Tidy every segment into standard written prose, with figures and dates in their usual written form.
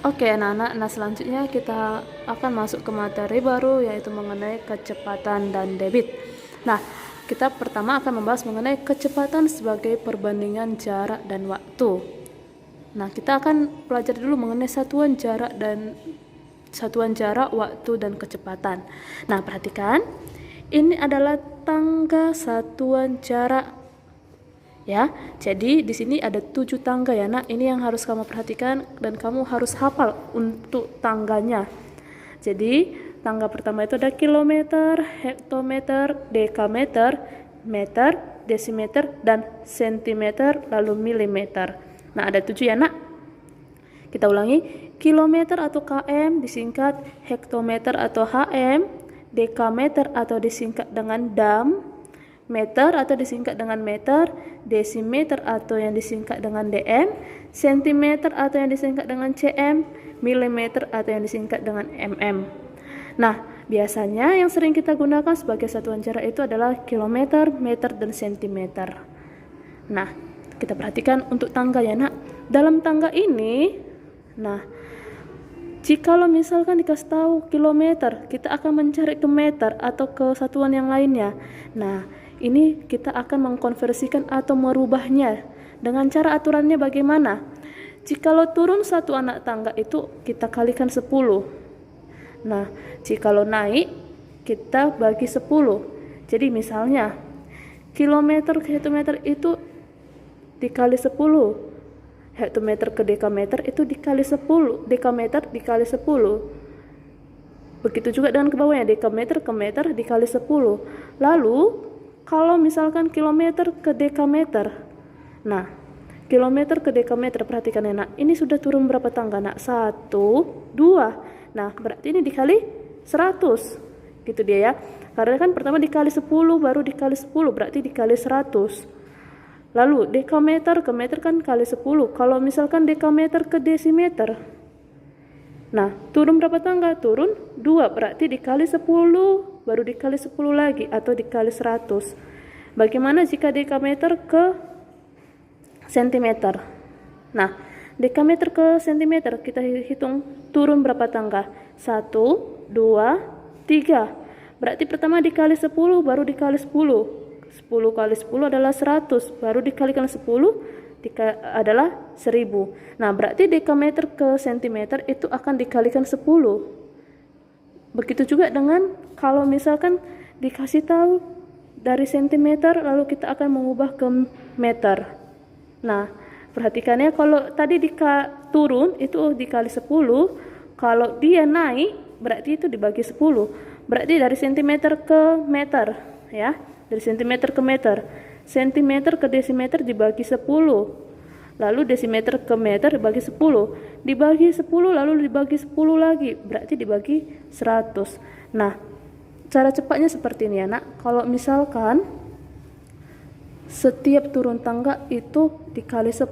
Oke anak-anak, nah selanjutnya kita akan masuk ke materi baru, yaitu mengenai kecepatan dan debit. Nah, kita pertama akan membahas mengenai kecepatan sebagai perbandingan jarak dan waktu. Nah, kita akan pelajari dulu mengenai satuan jarak, waktu, dan kecepatan. Nah, perhatikan, ini adalah tangga satuan jarak. Ya, jadi di sini ada 7 tangga ya nak. Ini yang harus kamu perhatikan dan kamu harus hafal untuk tangganya. Jadi tangga pertama itu ada kilometer, hektometer, dekameter, meter, desimeter, dan sentimeter, lalu milimeter. Nah, ada 7 ya nak. Kita ulangi, kilometer atau km disingkat hektometer atau hm, dekameter atau disingkat dengan dam, meter atau disingkat dengan meter, desimeter atau yang disingkat dengan dm, sentimeter atau yang disingkat dengan cm, milimeter atau yang disingkat dengan mm. Nah, biasanya yang sering kita gunakan sebagai satuan jarak itu adalah kilometer, meter, dan sentimeter. Nah, kita perhatikan untuk tangga ya nak. Dalam tangga ini, nah, jikalau misalkan dikasih tahu kilometer, kita akan mencari ke meter atau ke satuan yang lainnya. Nah, ini kita akan mengkonversikan atau merubahnya. Dengan cara aturannya bagaimana? Jikalau turun satu anak tangga itu kita kalikan 10. Nah, jikalau naik kita bagi 10. Jadi misalnya kilometer ke hektometer itu dikali 10. Hektometer ke dekameter itu dikali 10. Dekameter dikali 10. Begitu juga dengan ke bawahnya, dekameter ke meter dikali 10. Lalu kalau misalkan kilometer ke dekameter, nah kilometer ke dekameter, perhatikan ya nak, ini sudah turun berapa tangga nak? 1, 2. Nah berarti ini dikali 100, gitu dia ya. Karena kan pertama dikali 10, baru dikali 10, berarti dikali 100. Lalu dekameter ke meter kan kali 10. Kalau misalkan dekameter ke desimeter, nah turun berapa tangga? Turun 2, berarti dikali 10, baru dikali 10 lagi atau dikali 100. Bagaimana jika dekameter ke sentimeter? Nah, dekameter ke sentimeter kita hitung turun berapa tangga? 1, 2, 3. Berarti pertama dikali 10, baru dikali 10. 10 kali 10 adalah 100, baru dikalikan 10 adalah 1000. Nah, berarti dekameter ke sentimeter itu akan dikalikan 10. Begitu juga dengan kalau misalkan dikasih tahu dari sentimeter lalu kita akan mengubah ke meter. Nah, perhatikannya kalau tadi turun itu dikali 10, kalau dia naik berarti itu dibagi 10. Berarti dari sentimeter ke meter ya. Dari sentimeter ke meter. Sentimeter ke desimeter dibagi 10. Lalu desimeter ke meter dibagi 10. Dibagi 10 lalu dibagi 10 lagi. Berarti dibagi 100. Nah, cara cepatnya seperti ini ya nak. Kalau misalkan setiap turun tangga itu dikali 10.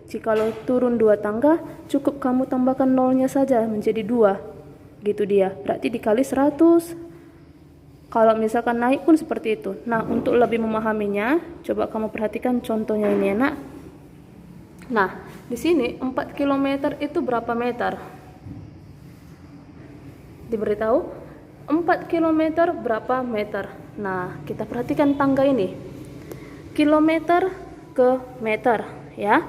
Jikalau turun 2 tangga, cukup kamu tambahkan nolnya saja menjadi 2. Gitu dia. Berarti dikali 100. Kalau misalkan naik pun seperti itu. Nah, untuk lebih memahaminya, coba kamu perhatikan contohnya ini ya nak. Nah, di sini 4 km itu berapa meter? Diberitahu 4 km berapa meter. Nah, kita perhatikan tangga ini. Kilometer ke meter ya.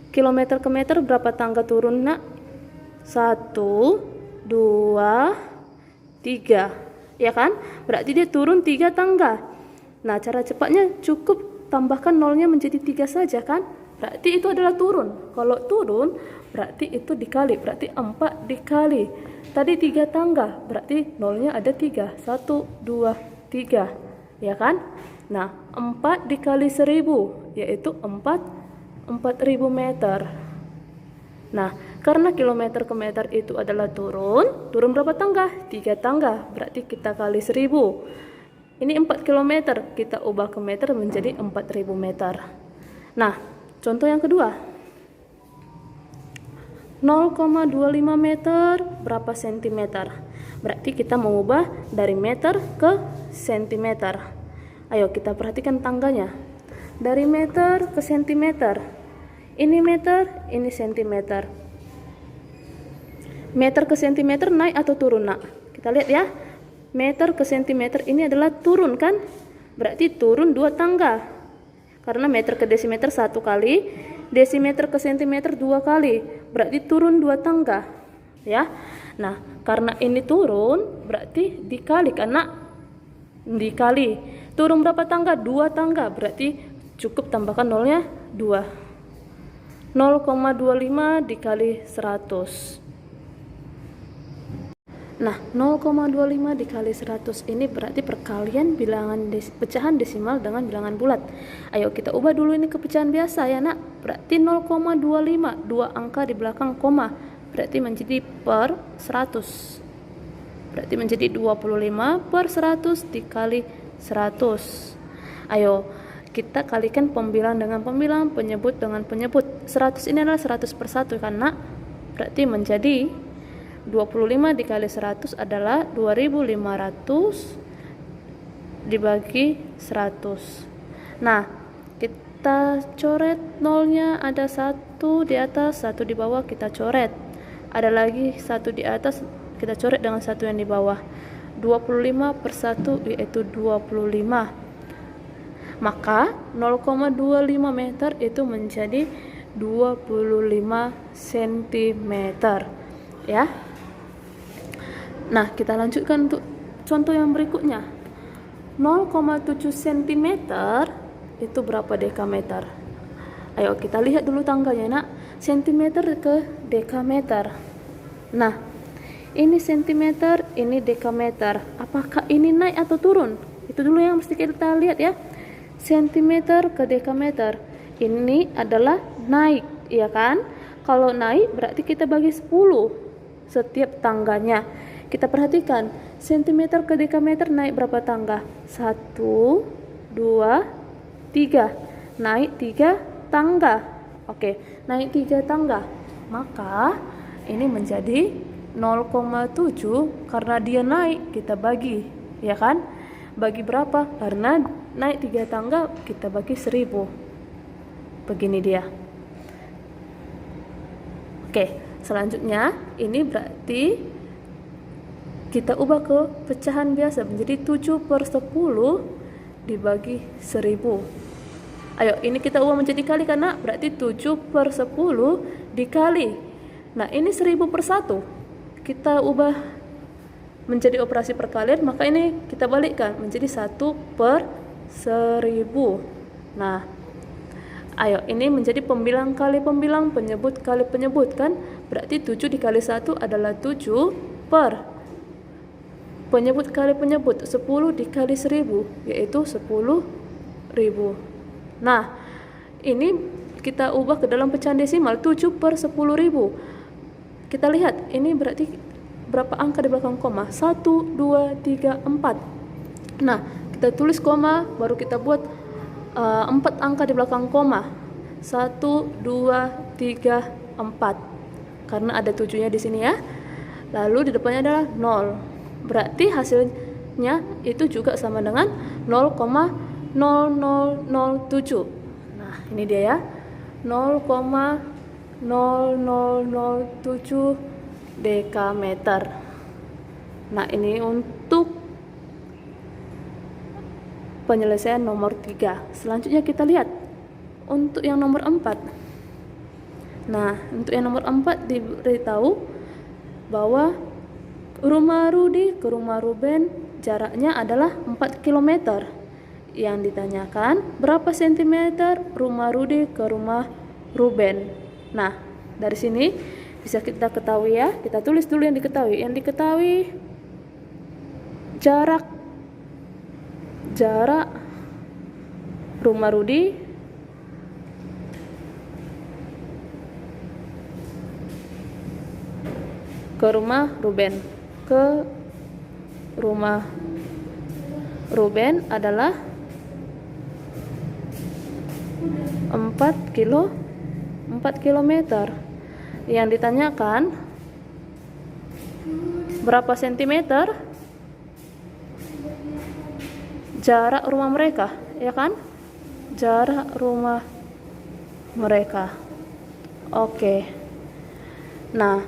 Kilometer ke meter berapa tangga turun nak? 1, 2, 3. Ya kan? Berarti dia turun 3 tangga. Nah, cara cepatnya cukup tambahkan nolnya menjadi 3 saja kan? Berarti itu adalah turun. Kalau turun berarti itu dikali, berarti 4 dikali. Tadi 3 tangga, berarti nolnya ada 3. 1, 2, 3. Ya kan? Nah, 4 dikali 1000 yaitu 4.000 meter. Nah, karena kilometer ke meter itu adalah turun berapa tangga? 3 tangga, berarti kita kali 1000. Ini 4 km, kita ubah ke meter menjadi 4.000 meter. Nah, contoh yang kedua, 0,25 meter berapa sentimeter? Berarti kita mengubah dari meter ke sentimeter. Ayo kita perhatikan tangganya. Dari meter ke sentimeter. Ini meter, ini sentimeter. meter ke sentimeter naik atau turun, Nak? Kita lihat ya. Meter ke sentimeter ini adalah turun kan? Berarti turun 2 tangga. Karena meter ke desimeter 1 kali, desimeter ke sentimeter 2 kali. Berarti turun 2 tangga. Ya. Nah, karena ini turun, berarti dikali kan, Nak? Dikali. Turun berapa tangga? 2 tangga. Berarti cukup tambahkan nolnya 2. 0,25 dikali 100. Nah, 0,25 dikali 100 ini berarti perkalian bilangan pecahan desimal dengan bilangan bulat. Ayo kita ubah dulu ini ke pecahan biasa ya, Nak. Berarti 0,25, 2 angka di belakang koma. Berarti menjadi per 100. Berarti menjadi 25 per 100 dikali 100. Ayo, kita kalikan pembilang dengan pembilang, penyebut dengan penyebut. 100 ini adalah 100 per 1 kan, Nak? Berarti menjadi 25 dikali 100 adalah 2500 dibagi 100. Nah, kita coret nolnya, ada 1 di atas, 1 di bawah, kita coret. Ada lagi 1 di atas, kita coret dengan 1 yang di bawah. 25 per 1 yaitu 25. Maka 0,25 meter itu menjadi 25 cm. Ya. Nah, kita lanjutkan untuk contoh yang berikutnya. 0,7 cm itu berapa dekameter? Ayo kita lihat dulu tangganya, Nak. Sentimeter ke dekameter. Nah, ini sentimeter, ini dekameter. Apakah ini naik atau turun? Itu dulu yang mesti kita lihat ya. Sentimeter ke dekameter. Ini adalah naik, ya kan? Kalau naik berarti kita bagi 10 setiap tangganya. Kita perhatikan, sentimeter ke dekameter naik berapa tangga? 1, 2, 3. Naik 3 tangga. Oke, naik 3 tangga. Maka ini menjadi 0,7 karena dia naik, kita bagi, ya kan? Bagi berapa? Karena naik 3 tangga, kita bagi 1000. Begini dia. Oke, selanjutnya ini berarti kita ubah ke pecahan biasa menjadi 7 per 10 dibagi 1000. Ayo, ini kita ubah menjadi kali karena berarti 7 per 10 dikali. Nah, ini 1000 per 1. Kita ubah menjadi operasi perkalian, maka ini kita balikkan menjadi 1 per 1000. Nah, ayo, ini menjadi pembilang kali pembilang, penyebut kali penyebut kan? Berarti 7 dikali 1 adalah 7 per penyebut kali penyebut 10 dikali 1000 yaitu 10.000. Nah, ini kita ubah ke dalam pecahan desimal 7 per 10.000. Kita lihat ini berarti berapa angka di belakang koma? 1, 2, 3, 4. Nah, kita tulis koma, baru kita buat 4 angka di belakang koma. 1, 2, 3, 4. Karena ada 7-nya di sini ya. Lalu di depannya adalah 0. Berarti hasilnya itu juga sama dengan 0,0007. Nah, ini dia ya. 0,0007 dekameter. Nah, ini untuk penyelesaian nomor 3. Selanjutnya kita lihat untuk yang nomor 4. Nah, untuk yang nomor 4 diberitahu bahwa rumah Rudi ke rumah Ruben jaraknya adalah 4 km. Yang ditanyakan berapa sentimeter rumah Rudi ke rumah Ruben. Nah, dari sini bisa kita ketahui ya. Kita tulis dulu yang diketahui. Yang diketahui jarak rumah Rudi ke rumah Ruben. Ke rumah Ruben adalah 4 km. Yang ditanyakan berapa sentimeter jarak rumah mereka, ya kan? Jarak rumah mereka. Oke. Nah,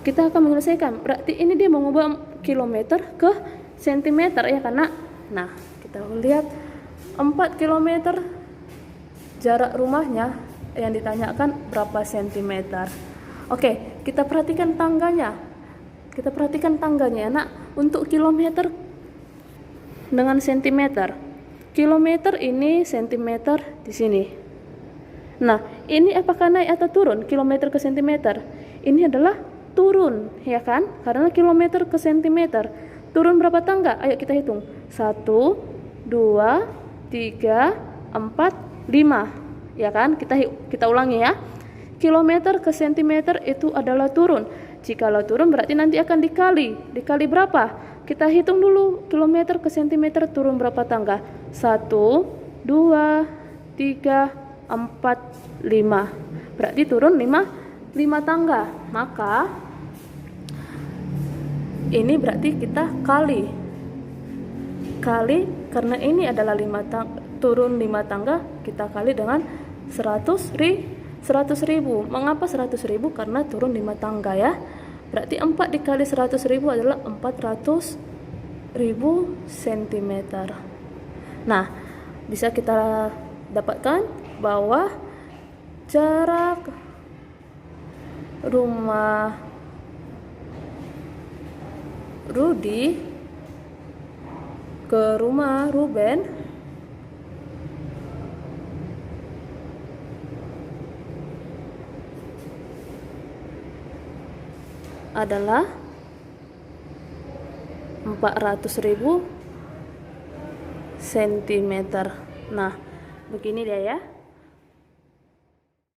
kita akan menyelesaikan. Berarti ini dia mengubah kilometer ke sentimeter ya karena. Nah, kita lihat 4 kilometer jarak rumahnya, yang ditanyakan berapa sentimeter. Oke, kita perhatikan tangganya. Kita perhatikan tangganya ya nak. Untuk kilometer dengan sentimeter. Kilometer ini, sentimeter di sini. Nah, ini apakah naik atau turun? Kilometer ke sentimeter. Ini adalah turun, ya kan? Karena kilometer ke sentimeter. Turun berapa tangga? Ayo kita hitung. 1, 2, 3, 4, 5. Ya kan? Kita ulangi ya. Kilometer ke sentimeter itu adalah turun. Jikalau turun berarti nanti akan dikali. Dikali berapa? Kita hitung dulu. Kilometer ke sentimeter turun berapa tangga? 1, 2, 3, 4, 5. Berarti turun 5 tangga. Maka ini berarti kita kali karena ini adalah turun 5 tangga, kita kali dengan 100.000. Mengapa 100.000? Karena turun 5 tangga ya. Berarti 4 dikali 100.000 adalah 400.000 cm. Nah, bisa kita dapatkan bahwa jarak rumah Rudi ke rumah Ruben adalah 400.000 cm. Nah, begini dia ya.